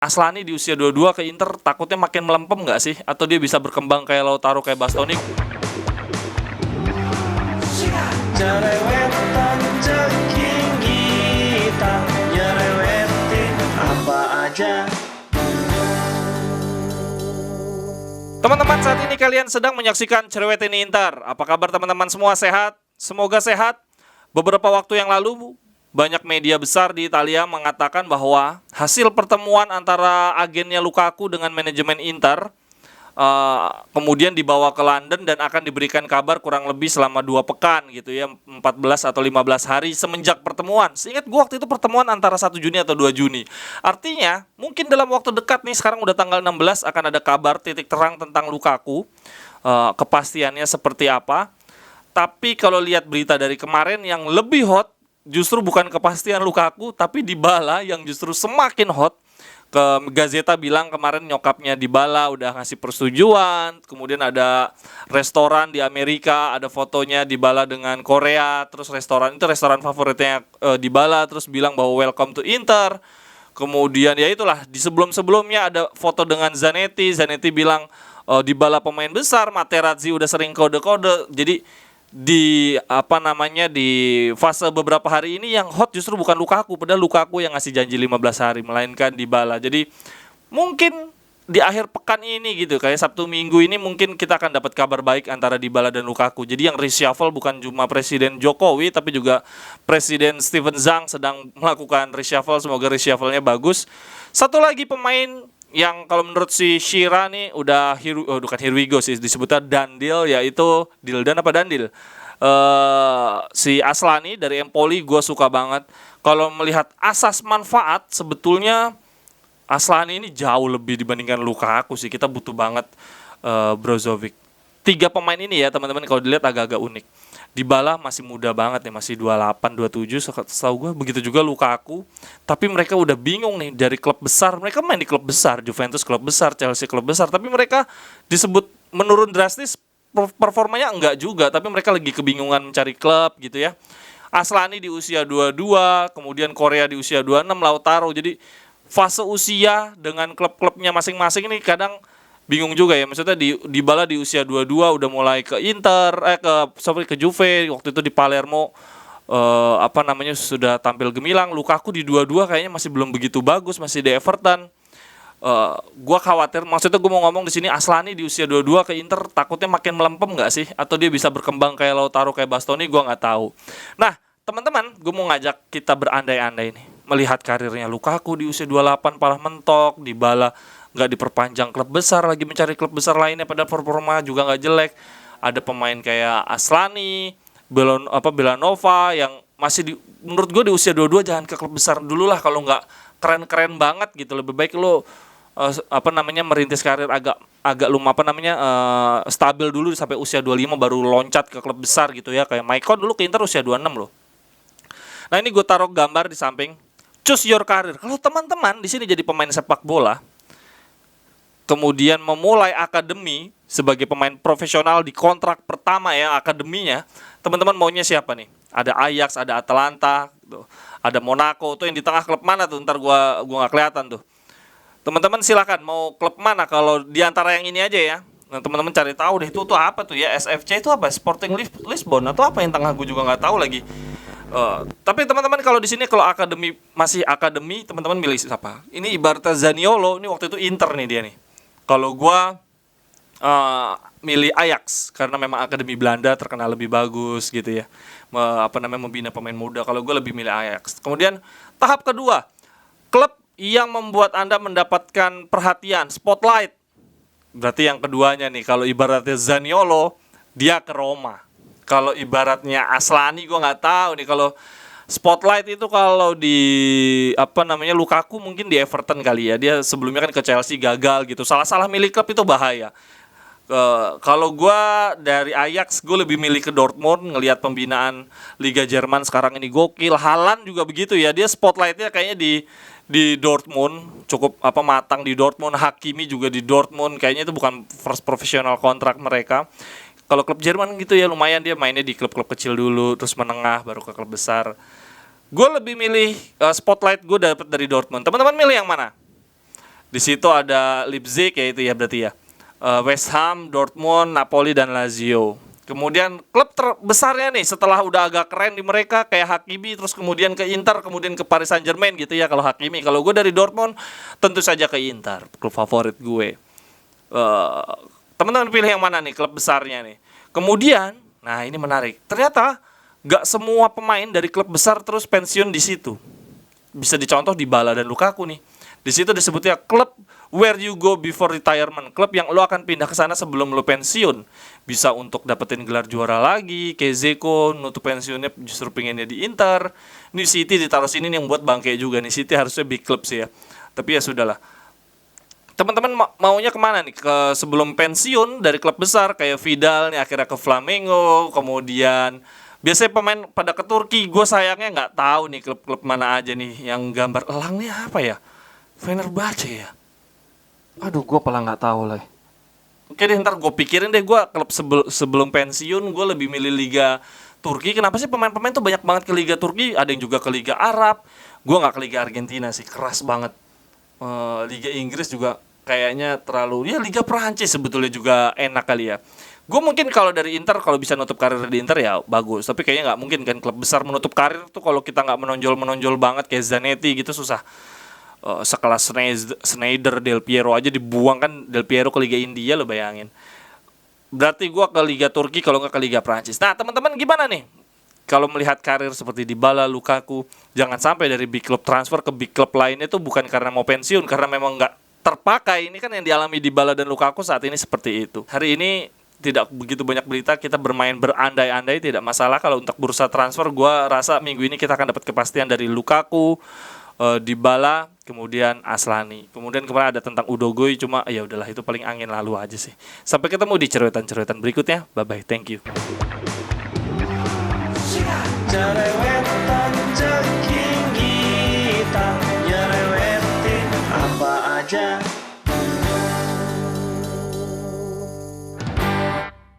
Aslani di usia 22 ke Inter takutnya makin melempem nggak sih? Atau dia bisa berkembang kayak Lautaro kayak Bastoni? Cerewetan ceking kita nyerewetin apa aja. Teman-teman, saat ini kalian sedang menyaksikan Cerewetin Inter. Apa kabar teman-teman semua, sehat? Semoga sehat. Beberapa waktu yang lalu, banyak media besar di Italia mengatakan bahwa hasil pertemuan antara agennya Lukaku dengan manajemen Inter kemudian dibawa ke London dan akan diberikan kabar kurang lebih selama 2 pekan gitu ya, 14 atau 15 hari semenjak pertemuan. Seingat gue waktu itu pertemuan antara 1 Juni atau 2 Juni. Artinya mungkin dalam waktu dekat nih, sekarang udah tanggal 16, akan ada kabar titik terang tentang Lukaku. Kepastiannya seperti apa. Tapi kalau lihat berita dari kemarin, yang lebih hot justru bukan kepastian Lukaku, tapi Dybala yang justru semakin hot. Gazeta bilang kemarin nyokapnya Dybala udah ngasih persetujuan. Kemudian ada restoran di Amerika, ada fotonya Dybala dengan Korea. Terus restoran itu restoran favoritnya Dybala. Terus bilang bahwa welcome to Inter. Kemudian ya itulah, di sebelum-sebelumnya ada foto dengan Zanetti. Zanetti bilang Dybala pemain besar, Materazzi udah sering kode-kode. Jadi di fase beberapa hari ini yang hot justru bukan Lukaku, padahal Lukaku yang ngasih janji 15 hari, melainkan Dybala. Jadi mungkin di akhir pekan ini gitu, kayak Sabtu Minggu ini mungkin kita akan dapat kabar baik antara Dybala dan Lukaku. Jadi yang reshuffle bukan cuma Presiden Jokowi, tapi juga Presiden Steven Zhang sedang melakukan reshuffle. Semoga reshuffle-nya bagus. Satu lagi pemain yang kalau menurut si Shira nih udah bukan here we go sih, disebutnya Dandil, yaitu Dildan apa Dandil. Si Aslani dari Empoli gue suka banget. Kalau melihat asas manfaat, sebetulnya Aslani ini jauh lebih dibandingkan Lukaku sih. Kita butuh banget Brozovic. 3 pemain ini ya teman-teman, kalau dilihat agak-agak unik. Dybala masih muda banget nih, masih 28, 27 setahu gue. Begitu juga Lukaku. Tapi mereka udah bingung nih dari klub besar. Mereka main di klub besar, Juventus klub besar, Chelsea klub besar. Tapi mereka disebut menurun drastis, performanya enggak juga. Tapi mereka lagi kebingungan mencari klub gitu ya. Aslani di usia 22, kemudian Korea di usia 26, Lautaro. Jadi fase usia dengan klub-klubnya masing-masing ini kadang bingung juga ya. Maksudnya Dybala di usia 22 udah mulai ke Inter, ke Juve, waktu itu di Palermo sudah tampil gemilang. Lukaku di 22 kayaknya masih belum begitu bagus, masih di Everton. Gua khawatir, maksudnya gue mau ngomong di sini, Aslani di usia 22 ke Inter takutnya makin melempem nggak sih? Atau dia bisa berkembang kayak Lautaro kayak Bastoni, gue nggak tahu. Nah, teman-teman, gue mau ngajak kita berandai-andai nih, melihat karirnya Lukaku di usia 28 palah mentok, Dybala nggak diperpanjang klub besar, lagi mencari klub besar lainnya, padahal performa juga nggak jelek. Ada pemain kayak Aslani, Belanova yang masih menurut gue di usia 22 jangan ke klub besar dulu lah, kalau nggak keren-keren banget gitu. Lebih baik lo merintis karir agak stabil dulu sampai usia 25 baru loncat ke klub besar gitu ya. Kayak Maicon dulu ke Inter usia 26 loh. Nah, ini gue taruh gambar di samping. Choose your career. Kalau teman-teman di sini jadi pemain sepak bola, kemudian memulai akademi sebagai pemain profesional di kontrak pertama ya, akademinya, teman-teman maunya siapa nih? Ada Ajax, ada Atalanta, gitu. Ada Monaco, tuh yang di tengah klub mana tuh? Ntar gua nggak kelihatan tuh. Teman-teman silakan mau klub mana, kalau di antara yang ini aja ya. Nah, teman-teman cari tahu deh itu tuh apa tuh ya, SFC itu apa? Sporting Lisbon atau apa yang tengah, gue juga nggak tahu lagi. Tapi teman-teman kalau di sini kalau akademi masih akademi, teman-teman milih siapa? Ini ibaratnya Zaniolo, ini waktu itu Inter nih dia nih. Kalau gue milih Ajax karena memang akademi Belanda terkenal lebih bagus gitu ya, membina pemain muda. Kalau gue lebih milih Ajax. Kemudian tahap kedua, klub yang membuat Anda mendapatkan perhatian, spotlight. Berarti yang keduanya nih, kalau ibaratnya Zaniolo, dia ke Roma. Kalau ibaratnya Aslani, gue nggak tahu nih. Kalau spotlight itu kalau di Lukaku mungkin di Everton kali ya. Dia sebelumnya kan ke Chelsea gagal gitu. Salah-salah milih klub itu bahaya. Kalau gue dari Ajax, gue lebih milih ke Dortmund. Ngelihat pembinaan Liga Jerman sekarang ini gokil. Haaland juga begitu ya. Dia spotlightnya kayaknya di Dortmund, cukup matang di Dortmund. Hakimi juga di Dortmund. Kayaknya itu bukan first professional kontrak mereka. Kalau klub Jerman gitu ya lumayan, dia mainnya di klub-klub kecil dulu, terus menengah, baru ke klub besar. Gue lebih milih spotlight gue dapet dari Dortmund. Teman-teman milih yang mana? Di situ ada Leipzig ya itu ya berarti ya. West Ham, Dortmund, Napoli dan Lazio. Kemudian klub terbesarnya nih setelah udah agak keren di mereka kayak Hakimi, terus kemudian ke Inter, kemudian ke Paris Saint-Germain gitu ya kalau Hakimi. Kalau gue dari Dortmund tentu saja ke Inter, klub favorit gue. Teman-teman pilih yang mana nih klub besarnya nih. Kemudian, nah ini menarik. Ternyata nggak semua pemain dari klub besar terus pensiun di situ. Bisa dicontoh Dybala dan Lukaku nih. Di situ disebutnya klub where you go before retirement, klub yang lo akan pindah ke sana sebelum lo pensiun. Bisa untuk dapetin gelar juara lagi. Kayak Zeko nutup pensiunnya justru pengennya di Inter. Ini City ditaruh sini nih yang buat bangke juga nih. City harusnya big club sih ya. Tapi ya sudahlah. Teman-teman maunya kemana nih? Ke sebelum pensiun dari klub besar kayak Vidal nih akhirnya ke Flamengo, kemudian biasanya pemain pada ke Turki. Gue sayangnya nggak tahu nih klub-klub mana aja nih yang gambar elang nih apa ya? Fenerbahce ya. Aduh, gue malah nggak tahu lah. Oke deh, ntar gue pikirin deh. Gue klub sebelum pensiun gue lebih milih Liga Turki. Kenapa sih pemain-pemain tuh banyak banget ke Liga Turki? Ada yang juga ke Liga Arab. Gue nggak ke Liga Argentina sih, keras banget. Liga Inggris juga kayaknya terlalu. Ya Liga Perancis sebetulnya juga enak kali ya. Gue mungkin kalau dari Inter kalau bisa nutup karir di Inter ya bagus. Tapi kayaknya nggak mungkin kan klub besar menutup karir tuh kalau kita nggak menonjol banget kayak Zanetti gitu susah. Sekelas Sneijder, Del Piero aja dibuang kan, Del Piero ke Liga India lo bayangin. Berarti gue ke Liga Turki kalau nggak ke Liga Prancis. Nah teman-teman gimana nih? Kalau melihat karir seperti Dybala, Lukaku, jangan sampai dari big club transfer ke big club lainnya itu bukan karena mau pensiun, karena memang nggak terpakai. Ini kan yang dialami Dybala dan Lukaku saat ini seperti itu. Hari ini tidak begitu banyak berita, kita bermain berandai-andai tidak masalah. Kalau untuk bursa transfer, gue rasa minggu ini kita akan dapat kepastian dari Lukaku, Dybala, kemudian Aslani. Kemudian kemarin ada tentang Udogoy, cuma ya udahlah itu paling angin lalu aja sih. Sampai ketemu di cerewetan-cerewetan berikutnya. Bye bye, thank you. Cerewetan ceking kita nyerewetin apa aja.